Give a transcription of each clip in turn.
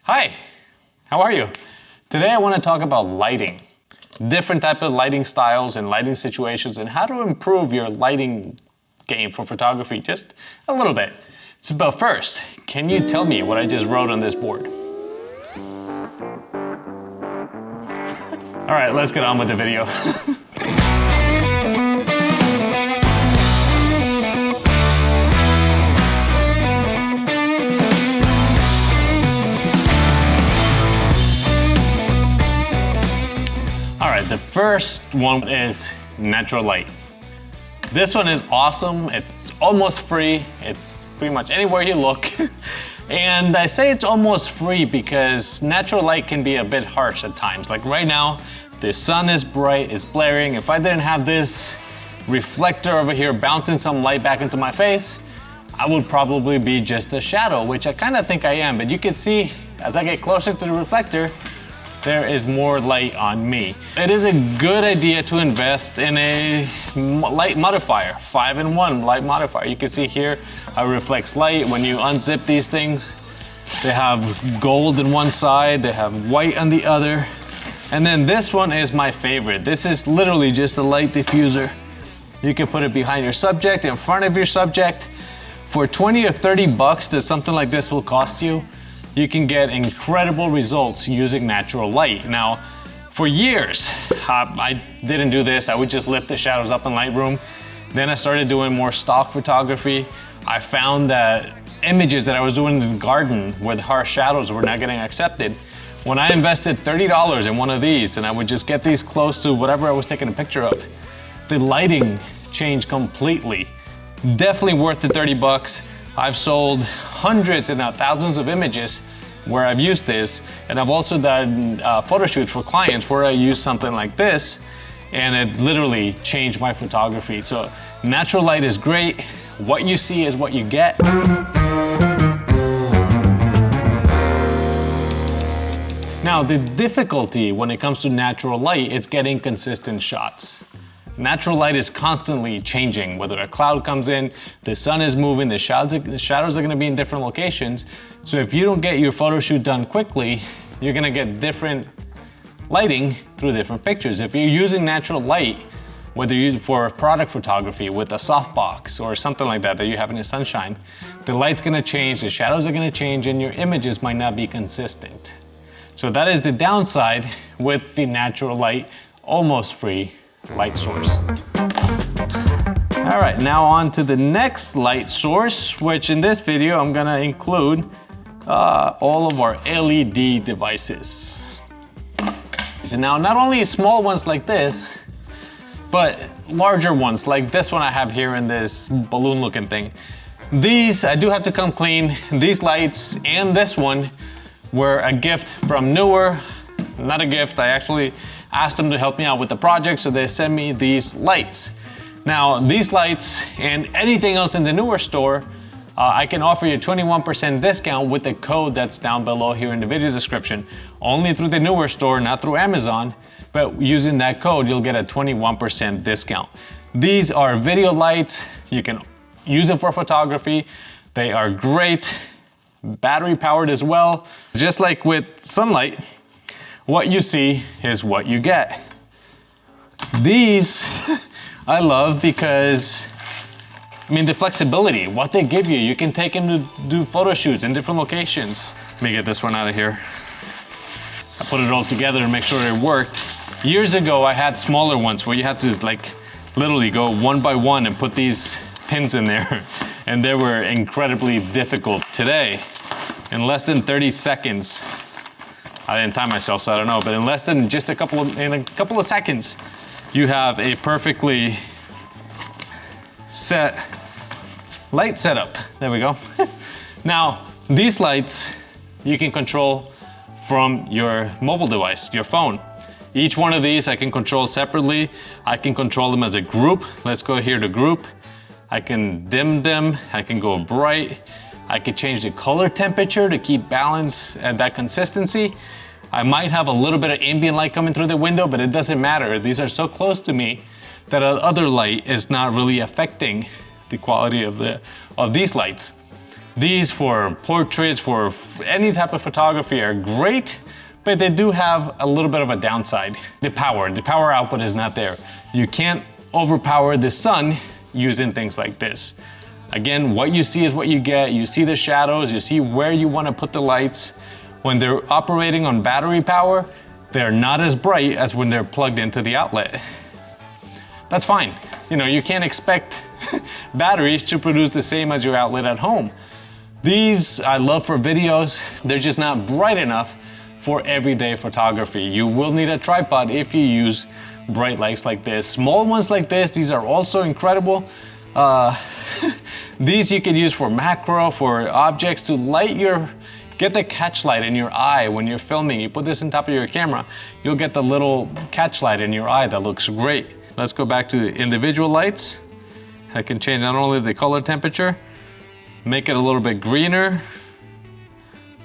Hi, how are you? Today I want to talk about lighting. Different type of lighting styles and lighting situations and how to improve your lighting game for photography just a little bit. But first, can you tell me what I just wrote on this board? All right, let's get on with the video. The first one is natural light. This one is awesome. It's almost free. It's pretty much anywhere you look. And I say it's almost free because natural light can be a bit harsh at times. Like right now, the sun is bright, it's blaring. If I didn't have this reflector over here bouncing some light back into my face, I would probably be just a shadow, which I kind of think I am. But you can see as I get closer to the reflector, there is more light on me. It is a good idea to invest in a light modifier, 5-in-1 light modifier. You can see here, it reflects light. When you unzip these things, they have gold on one side, they have white on the other. And then this one is my favorite. This is literally just a light diffuser. You can put it behind your subject, in front of your subject. For 20 or 30 bucks that something like this will cost you, you can get incredible results using natural light. Now, for years, I didn't do this. I would just lift the shadows up in Lightroom. Then I started doing more stock photography. I found that images that I was doing in the garden with harsh shadows were not getting accepted. When I invested $30 in one of these and I would just get these close to whatever I was taking a picture of, the lighting changed completely. Definitely worth the 30 bucks. I've sold hundreds and now thousands of images where I've used this, and I've also done photo shoots for clients where I use something like this, and it literally changed my photography. So natural light is great. What you see is what you get. Now, the difficulty when it comes to natural light is getting consistent shots. Natural light is constantly changing. Whether a cloud comes in, the sun is moving, the shadows are gonna be in different locations. So if you don't get your photo shoot done quickly, you're gonna get different lighting through different pictures. If you're using natural light, whether you use it for product photography with a softbox or something like that you have in the sunshine, the light's gonna change, the shadows are gonna change, and your images might not be consistent. So that is the downside with the natural light, almost free light source. All right, now on to the next light source, which in this video I'm gonna include all of our LED devices. So now, not only small ones like this, but larger ones like this one I have here in this balloon looking thing. These, I do have to come clean. These lights and this one were a gift from NEEWER. Not a gift, I actually asked them to help me out with the project, so they sent me these lights. Now, these lights and anything else in the NEEWER store, I can offer you a 21% discount with the code that's down below here in the video description. Only through the NEEWER store, not through Amazon, but using that code, you'll get a 21% discount. These are video lights. You can use them for photography. They are great, battery powered as well. Just like with sunlight, what you see is what you get. These I love because, I mean, the flexibility, what they give you. You can take them to do photo shoots in different locations. Let me get this one out of here. I put it all together to make sure it worked. Years ago, I had smaller ones where you had to like literally go one by one and put these pins in there. And they were incredibly difficult. Today, in less than 30 seconds, I didn't time myself, so I don't know, but in less than just a couple of seconds, you have a perfectly set light setup. There we go. Now, these lights you can control from your mobile device, your phone. Each one of these I can control separately. I can control them as a group. Let's go here to group. I can dim them, I can go bright. I could change the color temperature to keep balance and that consistency. I might have a little bit of ambient light coming through the window, but it doesn't matter. These are so close to me that other light is not really affecting the quality of these lights. These for portraits, for any type of photography are great, but they do have a little bit of a downside. The power output is not there. You can't overpower the sun using things like this. Again, what you see is what you get. You see the shadows, you see where you want to put the lights. When they're operating on battery power, they're not as bright as when they're plugged into the outlet. That's fine. You know, you can't expect batteries to produce the same as your outlet at home. These I love for videos. They're just not bright enough for everyday photography. You will need a tripod if you use bright lights like this. Small ones like this, these are also incredible. These you can use for macro, for objects to light get the catch light in your eye when you're filming. You put this on top of your camera, you'll get the little catch light in your eye that looks great. Let's go back to individual lights. I can change not only the color temperature, make it a little bit greener.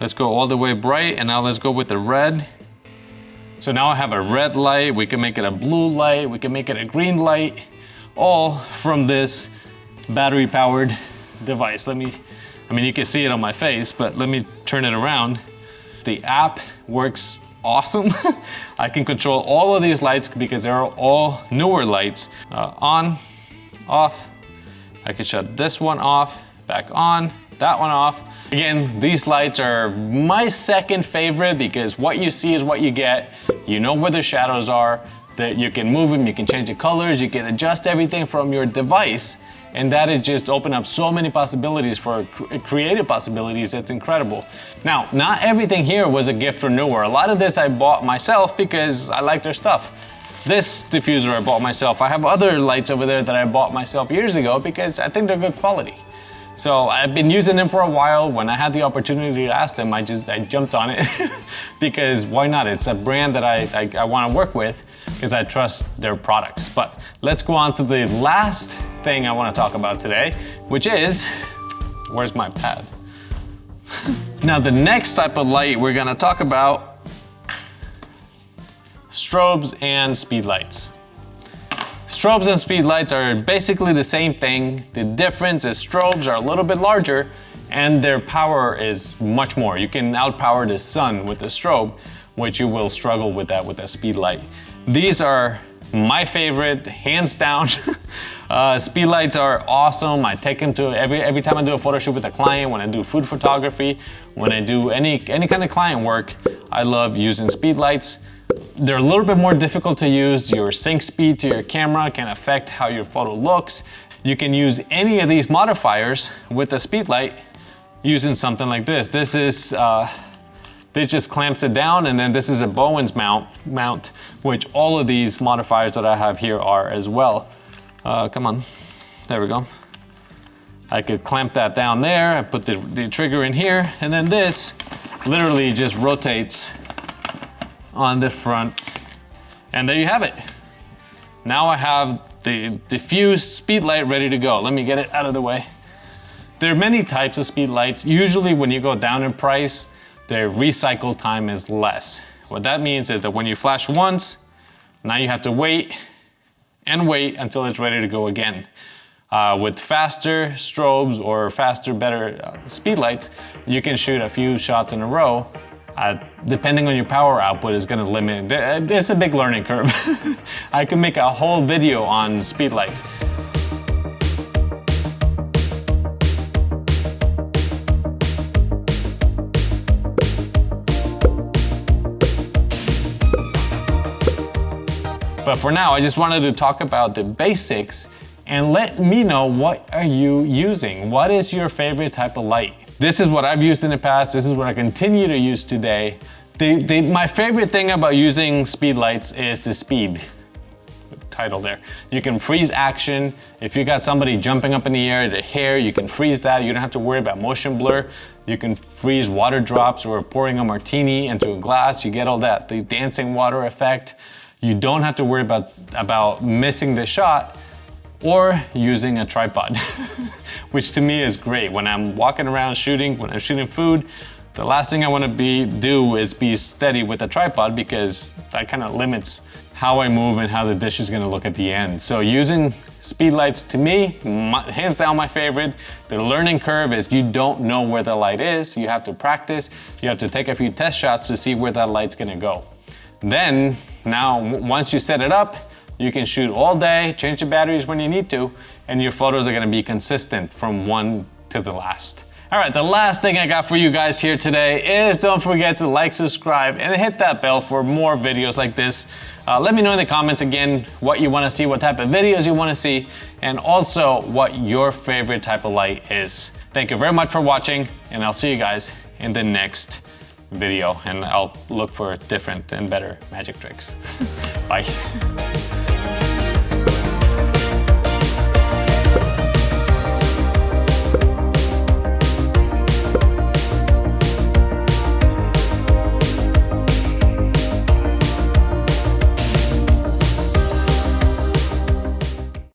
Let's go all the way bright, and now let's go with the red. So now I have a red light, we can make it a blue light, we can make it a green light, all from this battery powered device. I mean, you can see it on my face, but let me turn it around. The app works awesome. I can control all of these lights because they're all newer lights. On, off. I can shut this one off, back on, that one off. Again, these lights are my second favorite because what you see is what you get. You know where the shadows are, that you can move them, you can change the colors, you can adjust everything from your device. And that has just opened up so many possibilities for creative possibilities. It's incredible. Now, not everything here was a gift for NEEWER. A lot of this I bought myself because I like their stuff. This diffuser I bought myself. I have other lights over there that I bought myself years ago because I think they're good quality. So I've been using them for a while. When I had the opportunity to ask them, I jumped on it because why not? It's a brand that I want to work with because I trust their products. But let's go on to the last thing I want to talk about today, which is, where's my pad? Now the next type of light we're going to talk about, strobes and speed lights. Strobes and speed lights are basically the same thing. The difference is strobes are a little bit larger and their power is much more. You can outpower the sun with the strobe, which you will struggle with that with a speed light. These are my favorite, hands down. Speed lights are awesome. I take them to every time I do a photo shoot with a client, when I do food photography, when I do any kind of client work, I love using speed lights. They're a little bit more difficult to use. Your sync speed to your camera can affect how your photo looks. You can use any of these modifiers with a speed light using something like this. This just clamps it down, and then this is a Bowens mount, which all of these modifiers that I have here are as well. Come on, there we go. I could clamp that down there. I put the trigger in here, and then this literally just rotates on the front, and there you have it. Now I have the diffused speed light ready to go. Let me get it out of the way. There are many types of speed lights. Usually when you go down in price, their recycle time is less. What that means is that when you flash once, now you have to wait and wait until it's ready to go again. With faster strobes or faster, better speed lights, you can shoot a few shots in a row. Depending on your power output is going to limit. It's a big learning curve. I can make a whole video on speed lights. But for now, I just wanted to talk about the basics and let me know, what are you using? What is your favorite type of light? This is what I've used in the past. This is what I continue to use today. My favorite thing about using speed lights is the speed. Title there. You can freeze action. If you got somebody jumping up in the air, the hair, you can freeze that. You don't have to worry about motion blur. You can freeze water drops or pouring a martini into a glass. You get all that, the dancing water effect. You don't have to worry about missing the shot or using a tripod, which to me is great. When I'm walking around shooting, when I'm shooting food, the last thing I want to do is be steady with a tripod, because that kind of limits how I move and how the dish is gonna look at the end. So using speed lights, to me, hands down my favorite. The learning curve is you don't know where the light is. You have to practice. You have to take a few test shots to see where that light's gonna go. Then, now, once you set it up, you can shoot all day, change the batteries when you need to, and your photos are gonna be consistent from one to the last. All right, the last thing I got for you guys here today is don't forget to like, subscribe, and hit that bell for more videos like this. Let me know in the comments again what you wanna see, what type of videos you wanna see, and also what your favorite type of light is. Thank you very much for watching, and I'll see you guys in the next video, and I'll look for different and better magic tricks. Bye.